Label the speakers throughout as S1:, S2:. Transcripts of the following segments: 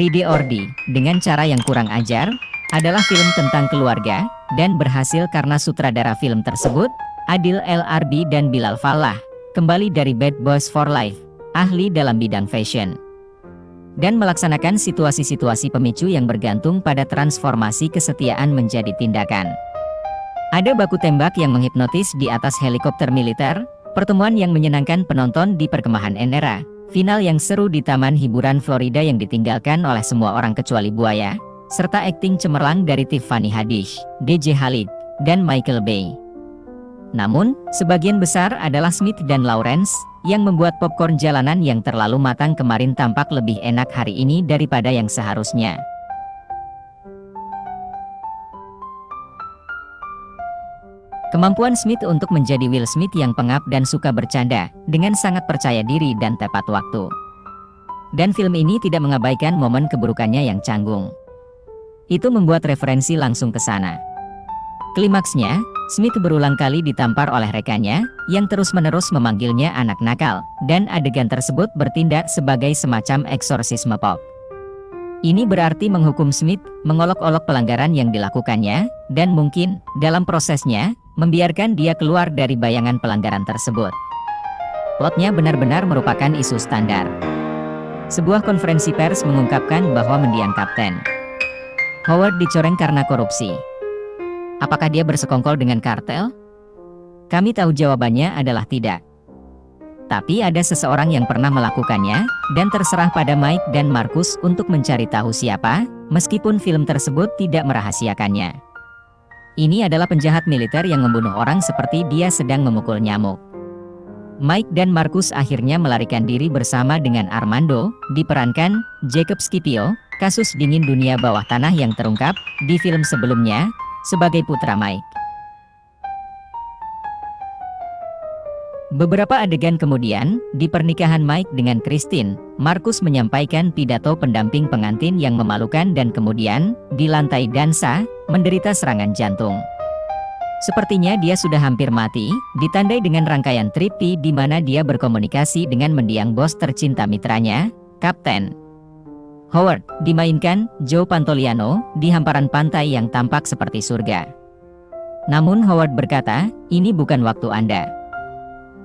S1: Ready or Die, dengan cara yang kurang ajar, adalah film tentang keluarga, dan berhasil karena sutradara film tersebut, Adil El-Arbi dan Bilal Fallah, kembali dari Bad Boys for Life, ahli dalam bidang fashion, dan melaksanakan situasi-situasi pemicu yang bergantung pada transformasi kesetiaan menjadi tindakan. Ada baku tembak yang menghipnotis di atas helikopter militer, pertemuan yang menyenangkan penonton di perkemahan Endera, final yang seru di taman hiburan Florida yang ditinggalkan oleh semua orang kecuali buaya, serta akting cemerlang dari Tiffany Haddish, DJ Khalid, dan Michael Bay. Namun, sebagian besar adalah Smith dan Lawrence, yang membuat popcorn jalanan yang terlalu matang kemarin tampak lebih enak hari ini daripada yang seharusnya. Kemampuan Smith untuk menjadi Will Smith yang pengap dan suka bercanda, dengan sangat percaya diri dan tepat waktu. Dan film ini tidak mengabaikan momen keburukannya yang canggung. Itu membuat referensi langsung ke sana. Klimaksnya, Smith berulang kali ditampar oleh rekannya, yang terus-menerus memanggilnya anak nakal, dan adegan tersebut bertindak sebagai semacam eksorsisme pop. Ini berarti menghukum Smith, mengolok-olok pelanggaran yang dilakukannya, dan mungkin, dalam prosesnya, membiarkan dia keluar dari bayangan pelanggaran tersebut. Plotnya benar-benar merupakan isu standar. Sebuah konferensi pers mengungkapkan bahwa mendiang Kapten Howard dicoreng karena korupsi. Apakah dia bersekongkol dengan kartel? Kami tahu jawabannya adalah tidak. Tapi ada seseorang yang pernah melakukannya, dan terserah pada Mike dan Marcus untuk mencari tahu siapa, meskipun film tersebut tidak merahasiakannya. Ini adalah penjahat militer yang membunuh orang seperti dia sedang memukul nyamuk. Mike dan Marcus akhirnya melarikan diri bersama dengan Armando, diperankan Jacob Scipio, kasus dingin dunia bawah tanah yang terungkap di film sebelumnya, sebagai putra Mike. Beberapa adegan kemudian, di pernikahan Mike dengan Christine, Marcus menyampaikan pidato pendamping pengantin yang memalukan dan kemudian, di lantai dansa, menderita serangan jantung. Sepertinya dia sudah hampir mati, ditandai dengan rangkaian tripti di mana dia berkomunikasi dengan mendiang bos tercinta mitranya, Kapten Howard, dimainkan Joe Pantoliano, di hamparan pantai yang tampak seperti surga. Namun Howard berkata, ini bukan waktu Anda.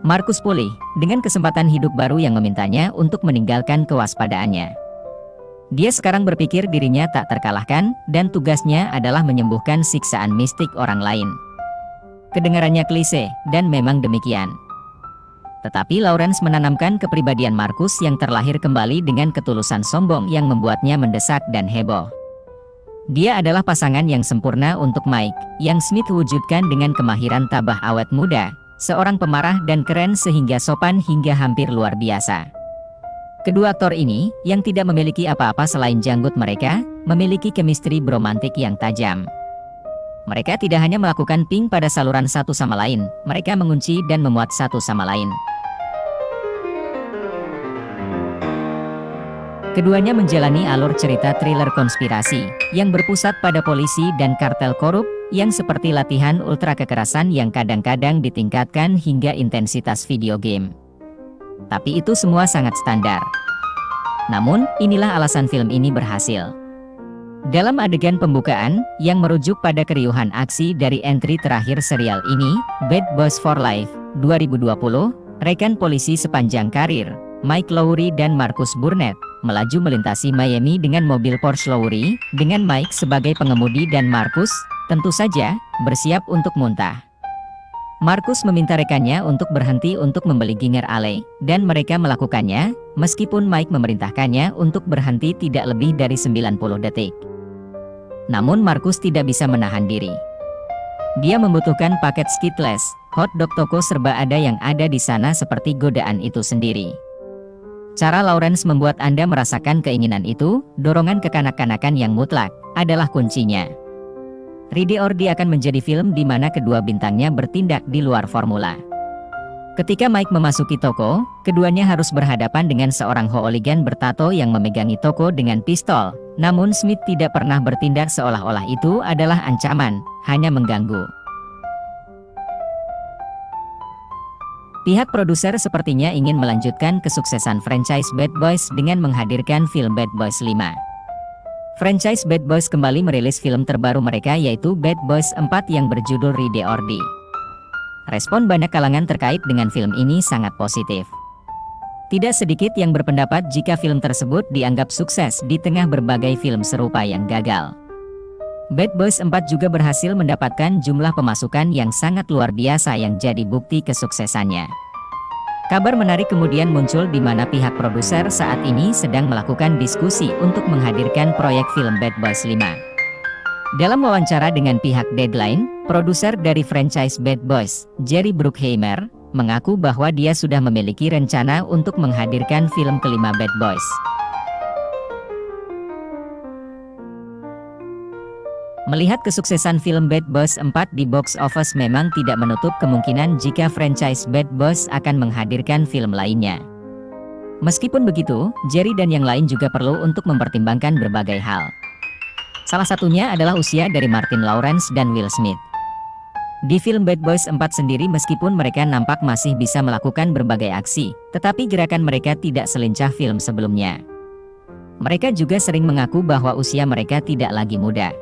S1: Marcus pulih, dengan kesempatan hidup baru yang memintanya untuk meninggalkan kewaspadaannya. Dia sekarang berpikir dirinya tak terkalahkan, dan tugasnya adalah menyembuhkan siksaan mistik orang lain. Kedengarannya klise, dan memang demikian. Tetapi Lawrence menanamkan kepribadian Marcus yang terlahir kembali dengan ketulusan sombong yang membuatnya mendesak dan heboh. Dia adalah pasangan yang sempurna untuk Mike, yang Smith wujudkan dengan kemahiran tabah awet muda, seorang pemarah dan keren sehingga sopan hingga hampir luar biasa. Kedua aktor ini, yang tidak memiliki apa-apa selain janggut mereka, memiliki chemistry bromantik yang tajam. Mereka tidak hanya melakukan ping pada saluran satu sama lain, mereka mengunci dan memuat satu sama lain. Keduanya menjalani alur cerita thriller konspirasi, yang berpusat pada polisi dan kartel korup, yang seperti latihan ultra kekerasan yang kadang-kadang ditingkatkan hingga intensitas video game. Tapi itu semua sangat standar. Namun, inilah alasan film ini berhasil. Dalam adegan pembukaan, yang merujuk pada keriuhan aksi dari entry terakhir serial ini, Bad Boys for Life, 2020, rekan polisi sepanjang karir, Mike Lowrey dan Marcus Burnett, melaju melintasi Miami dengan mobil Porsche Lowrey, dengan Mike sebagai pengemudi dan Marcus, tentu saja, bersiap untuk muntah. Marcus meminta rekannya untuk berhenti untuk membeli Ginger Ale, dan mereka melakukannya, meskipun Mike memerintahkannya untuk berhenti tidak lebih dari 90 detik. Namun Marcus tidak bisa menahan diri. Dia membutuhkan paket Skittles, hotdog toko serba ada yang ada di sana seperti godaan itu sendiri. Cara Lawrence membuat Anda merasakan keinginan itu, dorongan kekanak-kanakan yang mutlak, adalah kuncinya. Ready or Die akan menjadi film di mana kedua bintangnya bertindak di luar formula. Ketika Mike memasuki toko, keduanya harus berhadapan dengan seorang hooligan bertato yang memegangi toko dengan pistol. Namun Smith tidak pernah bertindak seolah-olah itu adalah ancaman, hanya mengganggu. Pihak produser sepertinya ingin melanjutkan kesuksesan franchise Bad Boys dengan menghadirkan film Bad Boys 5. Franchise Bad Boys kembali merilis film terbaru mereka yaitu Bad Boys 4 yang berjudul Ride or Die. Respon banyak kalangan terkait dengan film ini sangat positif. Tidak sedikit yang berpendapat jika film tersebut dianggap sukses di tengah berbagai film serupa yang gagal. Bad Boys 4 juga berhasil mendapatkan jumlah pemasukan yang sangat luar biasa yang jadi bukti kesuksesannya. Kabar menarik kemudian muncul di mana pihak produser saat ini sedang melakukan diskusi untuk menghadirkan proyek film Bad Boys 5. Dalam wawancara dengan pihak Deadline, produser dari franchise Bad Boys, Jerry Bruckheimer, mengaku bahwa dia sudah memiliki rencana untuk menghadirkan film kelima Bad Boys. Melihat kesuksesan film Bad Boys 4 di box office memang tidak menutup kemungkinan jika franchise Bad Boys akan menghadirkan film lainnya. Meskipun begitu, Jerry dan yang lain juga perlu untuk mempertimbangkan berbagai hal. Salah satunya adalah usia dari Martin Lawrence dan Will Smith. Di film Bad Boys 4 sendiri meskipun mereka nampak masih bisa melakukan berbagai aksi, tetapi gerakan mereka tidak selincah film sebelumnya. Mereka juga sering mengaku bahwa usia mereka tidak lagi muda.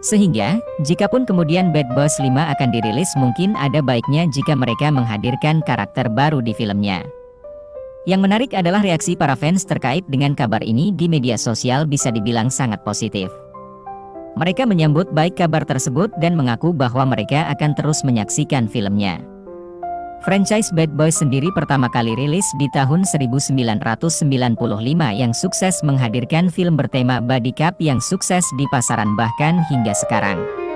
S1: Sehingga, jikapun kemudian Bad Boys 5 akan dirilis mungkin ada baiknya jika mereka menghadirkan karakter baru di filmnya. Yang menarik adalah reaksi para fans terkait dengan kabar ini di media sosial bisa dibilang sangat positif. Mereka menyambut baik kabar tersebut dan mengaku bahwa mereka akan terus menyaksikan filmnya. Franchise Bad Boys sendiri pertama kali rilis di tahun 1995 yang sukses menghadirkan film bertema Buddy Cop yang sukses di pasaran bahkan hingga sekarang.